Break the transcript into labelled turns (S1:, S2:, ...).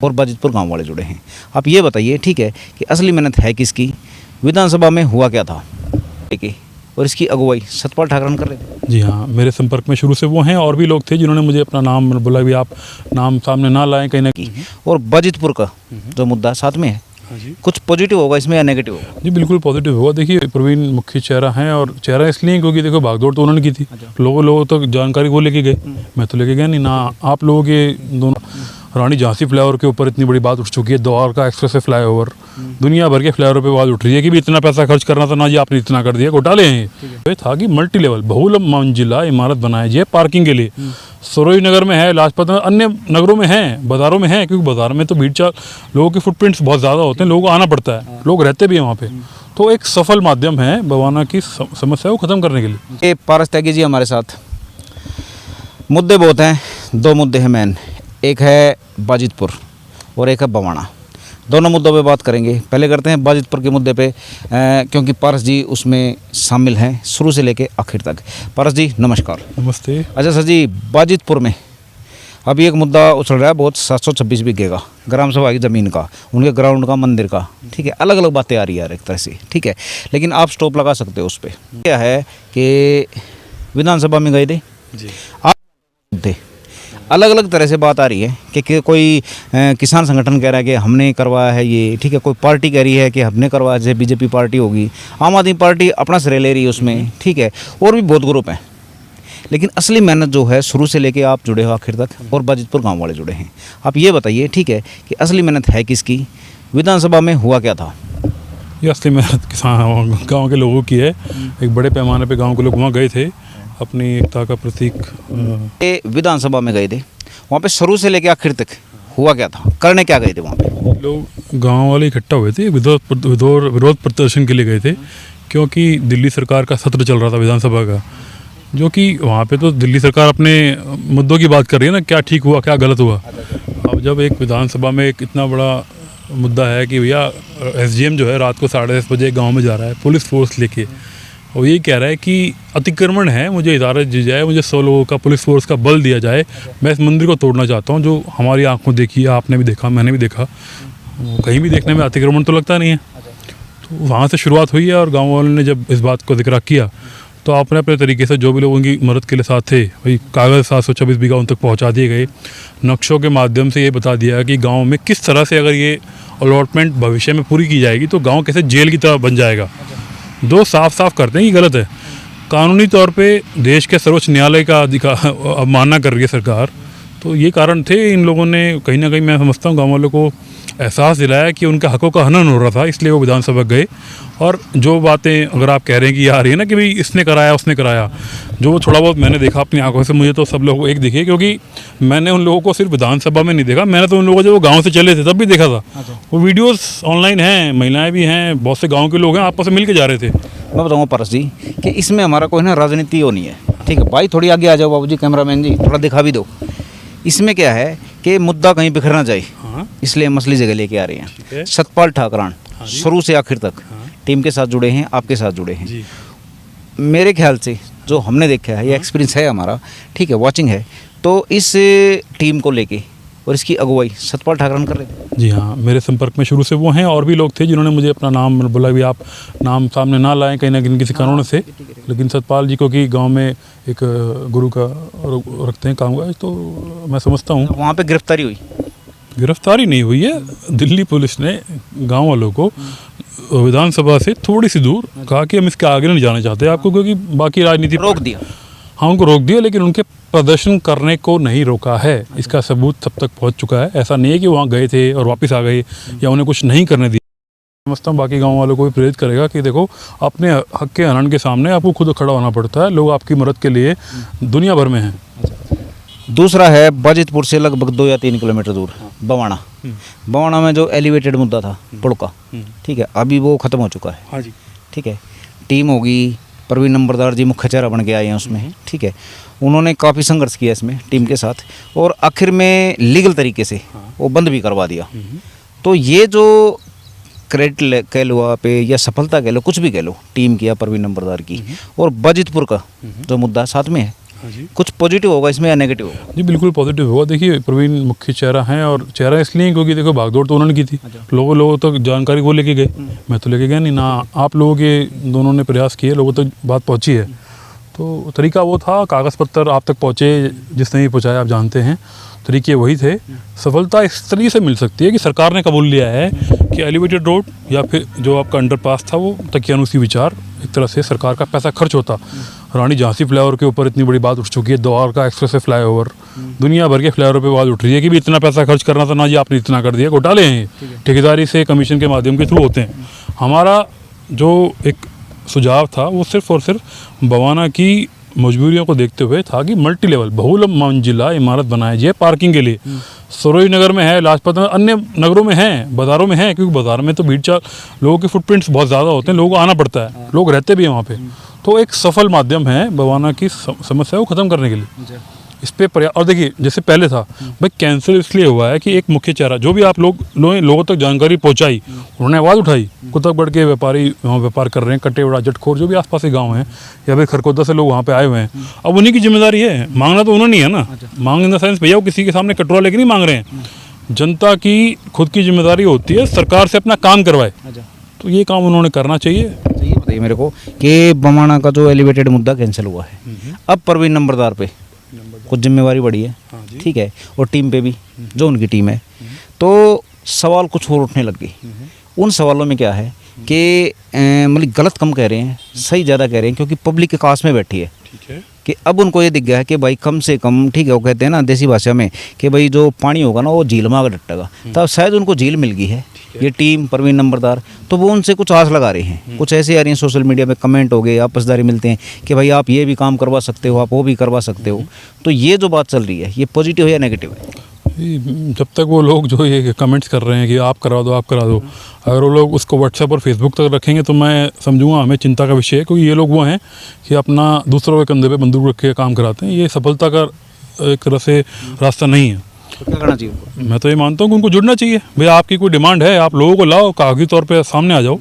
S1: और बाजितपुर गांव वाले जुड़े हैं। आप ये बताइए, ठीक है, कि असली मेहनत है किसकी, विधानसभा में हुआ क्या था, ठीक है, और इसकी अगुवाई सतपाल ठाकरे कर रहे थे।
S2: जी हाँ, मेरे संपर्क में शुरू से वो हैं और भी लोग थे जिन्होंने मुझे अपना नाम बोला भी आप नाम सामने ना लाएं कहीं ना कहीं।
S1: और बाजितपुर का जो मुद्दा साथ में है, कुछ पॉजिटिव होगा इसमें या नेगेटिव होगा?
S2: जी बिल्कुल पॉजिटिव होगा। देखिए प्रवीण मुख्य चेहरा हैं और चेहरा इसलिए क्योंकि देखो भागदौड़ तो उन्होंने की थी। लोगों तक जानकारी वो लेके गए, मैं तो लेके गया नहीं ना। आप लोगों के दोनों रानी झांसी फ्लाईओवर के ऊपर इतनी बड़ी बात उठ चुकी है, द्वारका एक्सप्रेस वे फ्लाईओवर, दुनिया भर के फ्लाईओवर पे बात उठ रही है कि भी इतना पैसा खर्च करना था ना जी, आपने इतना कर दिया, घोटाले हैं ये। था कि मल्टी लेवल बहुल मंजिला इमारत बनाई जाए पार्किंग के लिए। सरोज नगर में है, लाजपत में, अन्य नगरों में है, बाज़ारों में है, क्योंकि बाज़ार में तो भीड़ चाल लोगों के फुटप्रिंट्स बहुत ज़्यादा होते हैं, लोगों को आना पड़ता है, लोग रहते भी हैं वहाँ पे। तो एक सफल माध्यम है बवाना की समस्या को ख़त्म करने के लिए।
S1: ये पारस त्यागी जी हमारे साथ। मुद्दे बहुत हैं, दो मुद्दे हैं मेन, एक है बाजितपुर और एक है बवाना। दोनों मुद्दों पे बात करेंगे। पहले करते हैं बाजितपुर के मुद्दे पे, क्योंकि पारस जी उसमें शामिल हैं शुरू से लेके आखिर तक। पारस जी नमस्कार।
S2: नमस्ते।
S1: अच्छा सर जी, बाजितपुर में अभी एक मुद्दा उछल रहा है बहुत, 726 बीघे का ग्राम सभा की ज़मीन का, उनके ग्राउंड का, मंदिर का, ठीक है, अलग अलग बातें आ रही है यार एक तरह से, ठीक है, लेकिन आप स्टॉप लगा सकते हो उस पर। क्या है कि विधानसभा में गए थे आप थे, अलग अलग तरह से बात आ रही है कि कोई किसान संगठन कह रहा है कि हमने करवाया है ये, ठीक है, कोई पार्टी कह रही है कि हमने करवाया, जैसे बीजेपी पार्टी होगी, आम आदमी पार्टी अपना श्रेय ले रही है उसमें, ठीक है, और भी बहुत ग्रुप हैं। लेकिन असली मेहनत जो है शुरू से लेके आप जुड़े हो आखिर तक, और बाजितपुर गांव वाले जुड़े हैं। आप ये बताइए, ठीक है, कि असली मेहनत है किसकी, विधानसभा में हुआ क्या था?
S2: ये असली मेहनत किसान गाँव के लोगों की है। एक बड़े पैमाने पर गाँव के लोग वहाँ गए थे, अपनी एकता का प्रतीक।
S1: विधानसभा में गए थे, वहाँ पे शुरू से लेके आखिर तक हुआ क्या था, करने क्या गए थे वहाँ पे?
S2: लोग गांव वाले इकट्ठा हुए थे, विरोध प्रदर्शन के लिए गए थे, क्योंकि दिल्ली सरकार का सत्र चल रहा था विधानसभा का, जो कि वहाँ पे तो दिल्ली सरकार अपने मुद्दों की बात कर रही है ना, क्या ठीक हुआ क्या गलत हुआ। अब जब एक विधानसभा में एक इतना बड़ा मुद्दा है कि भैया SGM जो है रात को 10:30 बजे गाँव में जा रहा है पुलिस फोर्स लेके, और ये कह रहा है कि अतिक्रमण है, मुझे इजाज़त दी जाए, मुझे 100 लोगों का पुलिस फोर्स का बल दिया जाए, मैं इस मंदिर को तोड़ना चाहता हूँ, जो हमारी आंखों देखी है, आपने भी देखा, मैंने भी देखा, कहीं भी देखने में अतिक्रमण तो लगता नहीं है। तो वहाँ से शुरुआत हुई है, और गाँव वालों ने जब इस बात को जिक्र किया तो आपने अपने तरीके से जो भी लोग उनकी मदद के लिए साथ थे, वही कागज़ 726 बीघा उन तक पहुँचा दिए गए। नक्शों के माध्यम से ये बता दिया कि गाँव में किस तरह से अगर ये अलॉटमेंट भविष्य में पूरी की जाएगी तो गाँव कैसे जेल की तरह बन जाएगा। दो साफ साफ करते हैं कि गलत है। कानूनी तौर पे देश के सर्वोच्च न्यायालय का अवमानना कर रही है सरकार। तो ये कारण थे, इन लोगों ने कहीं ना कहीं, मैं समझता हूँ, गाँव वालों को एहसास दिलाया कि उनके हकों का हनन हो रहा था, इसलिए वो विधानसभा गए। और जो बातें अगर आप कह रहे हैं कि आ रही है ना कि भाई इसने कराया उसने कराया, जो थोड़ा बहुत मैंने देखा अपनी आंखों से, मुझे तो सब लोगों एक दिखे, क्योंकि मैंने उन लोगों को सिर्फ विधानसभा में नहीं देखा, मैंने तो उन लोगों को जब वो गाँव से चले थे तब भी देखा था। वो वीडियोज़ ऑनलाइन हैं, महिलाएँ भी हैं, बहुत से गाँव के लोग हैं, आपस में मिल के जा रहे थे।
S1: मैं बताऊँगा पारस जी कि इसमें हमारा कोई ना राजनीति हो नहीं है, ठीक है भाई, थोड़ी आगे आ जाओ बाबूजी, कैमरामैन जी थोड़ा दिखा भी दो। इसमें क्या है कि मुद्दा कहीं बिखर ना जाए, इसलिए मसली जगह लेके आ रहे हैं। सतपाल ठाकरे शुरू से आखिर तक टीम के साथ जुड़े हैं, आपके साथ जुड़े हैं। मेरे ख्याल से जो हमने देखा है, ये एक्सपीरियंस है हमारा, ठीक है, वॉचिंग है, तो इस टीम को लेके और इसकी अगुवाई सतपाल ठाकरे कर रहे थे।
S2: जी हाँ, मेरे संपर्क में शुरू से वो हैं और भी लोग थे जिन्होंने मुझे अपना नाम बोला भी आप नाम सामने ना लाएं कहीं ना कहीं किसी कारणों से, लेकिन सतपाल जी को कि गांव में एक गुरु का रखते हैं काम का, तो मैं समझता हूँ।
S1: वहाँ पे गिरफ्तारी हुई?
S2: गिरफ्तारी नहीं हुई है, दिल्ली पुलिस ने गाँव वालों को विधानसभा से थोड़ी सी दूर कहा कि हम इसके आगे नहीं जाना चाहते आपको, क्योंकि बाकी राजनीति
S1: रोक दिया।
S2: हाँ, उनको रोक दिया, लेकिन उनके प्रदर्शन करने को नहीं रोका है। इसका सबूत सब तक पहुंच चुका है। ऐसा नहीं है कि वहाँ गए थे और वापस आ गए या उन्हें कुछ नहीं करने दिया। समझता हूँ बाकी गांव वालों को भी प्रेरित करेगा कि देखो, अपने हक के हनन के सामने आपको खुद खड़ा होना पड़ता है, लोग आपकी मदद के लिए दुनिया भर में हैं।
S1: दूसरा है बाजितपुर से लगभग 2 या 3 किलोमीटर दूर बवाना। बवाना में जो एलिवेटेड मुद्दा था पुल का, ठीक है, अभी वो ख़त्म हो चुका है।
S2: हाँ जी,
S1: ठीक है, टीम होगी, प्रवीण नंबरदार जी मुख्य चेहरा बन के आए हैं उसमें, ठीक है, उन्होंने काफ़ी संघर्ष किया इसमें टीम के साथ, और आखिर में लीगल तरीके से वो बंद भी करवा दिया। तो ये जो क्रेडिट कह लो आप या सफलता कह लो, कुछ भी कह लो, टीम की या प्रवीण नंबरदार की, और बाजितपुर का जो मुद्दा साथ में है,
S2: हाँ जी।
S1: कुछ पॉजिटिव होगा इसमें या नेगेटिव होगा?
S2: जी बिल्कुल पॉजिटिव होगा। देखिए प्रवीण मुख्य चेहरा हैं, और चेहरा इसलिए क्योंकि देखो भागदौड़ तो उन्होंने की थी, लोगों तक जानकारी वो लेके गए, मैं तो लेके गया नहीं ना। आप लोगों के दोनों ने प्रयास किए, लोगों तक बात पहुंची है, तो तरीका वो था, कागज़ पत्तर आप तक पहुँचे, जिसने भी पहुँचाया आप जानते हैं, तरीके वही थे। सफलता इस तरीके से मिल सकती है कि सरकार ने कबूल लिया है कि एलिवेटेड रोड या फिर जो आपका अंडरपास था वो तकियानुसी विचार, एक तरह से सरकार का पैसा खर्च होता। रानी झांसी फ्लाईओवर के ऊपर इतनी बड़ी बात उठ चुकी है, द्वारका एक्सप्रेस वे फ्लाईओवर, दुनिया भर के फ्लाईओवर पे बात उठ रही है कि भी इतना पैसा खर्च करना था ना जी, आपने इतना कर दिया। घोटाले हैं, ठेकेदारी से कमीशन के माध्यम के थ्रू होते हैं। हमारा जो एक सुझाव था वो सिर्फ और सिर्फ बवाना की मजबूरियों को देखते हुए था कि मल्टी लेवल बहुल मंजिला इमारत बनाई जाए पार्किंग के लिए। सरोज नगर में है, लाजपत में, अन्य नगरों में है, बाज़ारों में है, क्योंकि बाज़ार में तो भीड़ चाल, लोगों के फुटप्रिंट्स बहुत ज़्यादा होते हैं, लोगों को आना पड़ता है, लोग रहते भी हैं वहाँ पे। तो एक सफल माध्यम है बवाना की समस्या को ख़त्म करने के लिए। इस पे और देखिए जैसे पहले था भाई, कैंसिल इसलिए हुआ है कि एक मुख्य चेहरा जो भी आप लोगों तक जानकारी पहुंचाई, उन्होंने आवाज़ उठाई। कुतकगढ़ के व्यापारी वहाँ व्यापार कर रहे हैं, कटेवड़ा, जटखोर, जो भी आसपास के गांव हैं, या फिर खरकोदा से लोग वहाँ पे आए हुए हैं। अब उन्हीं की जिम्मेदारी है, मांगना तो उन्होंने ही है ना। मांग इन द सेंस भैया वो किसी के सामने कटोरा लेके नहीं मांग रहे हैं। जनता की खुद की जिम्मेदारी होती है सरकार से अपना काम करवाए, तो ये काम उन्होंने करना चाहिए।
S1: तो ये बताइए मेरे को कि बवाना का जो एलिवेटेड मुद्दा कैंसिल हुआ है, अब परवीन नंबरदार पे कुछ जिम्मेवारी बढ़ी है, ठीक है, और टीम पे भी, जो उनकी टीम है, तो सवाल कुछ और उठने लग गई। उन सवालों में क्या है कि मतलब गलत कम कह रहे हैं, सही ज़्यादा कह रहे हैं, क्योंकि पब्लिक के पास में बैठी है।
S2: ठीक है
S1: कि अब उनको ये दिख गया है कि भाई कम से कम, ठीक है, वो कहते हैं ना देसी भाषा में कि भाई जो पानी होगा ना वो झील में आकर डटेगा, तब शायद उनको झील मिल गई है ये टीम परवीन नंबरदार। तो वो उनसे कुछ आस लगा रहे हैं, कुछ ऐसे आ रही हैं सोशल मीडिया में कमेंट हो गए, आपसदारी मिलते हैं कि भाई आप ये भी काम करवा सकते हो, आप वो भी करवा सकते हो। तो ये जो बात चल रही है, ये पॉजिटिव है या नेगेटिव है?
S2: जब तक वो लोग जो ये कमेंट्स कर रहे हैं कि आप करा दो, आप करा दो, अगर वो लोग उसको व्हाट्सएप और फेसबुक तक रखेंगे तो मैं समझूंगा हमें चिंता का विषय है, क्योंकि ये लोग वो हैं कि अपना दूसरों के कंधे पे बंदूक रख के काम कराते हैं। ये सफलता का एक तरह से रास्ता नहीं है।
S1: तो क्या करना चाहिए उनको?
S2: मैं तो ये मानता हूँ कि उनको जुड़ना चाहिए। भैया आपकी कोई डिमांड है, आप लोगों को लाओ, कागजी तौर पे सामने आ जाओ।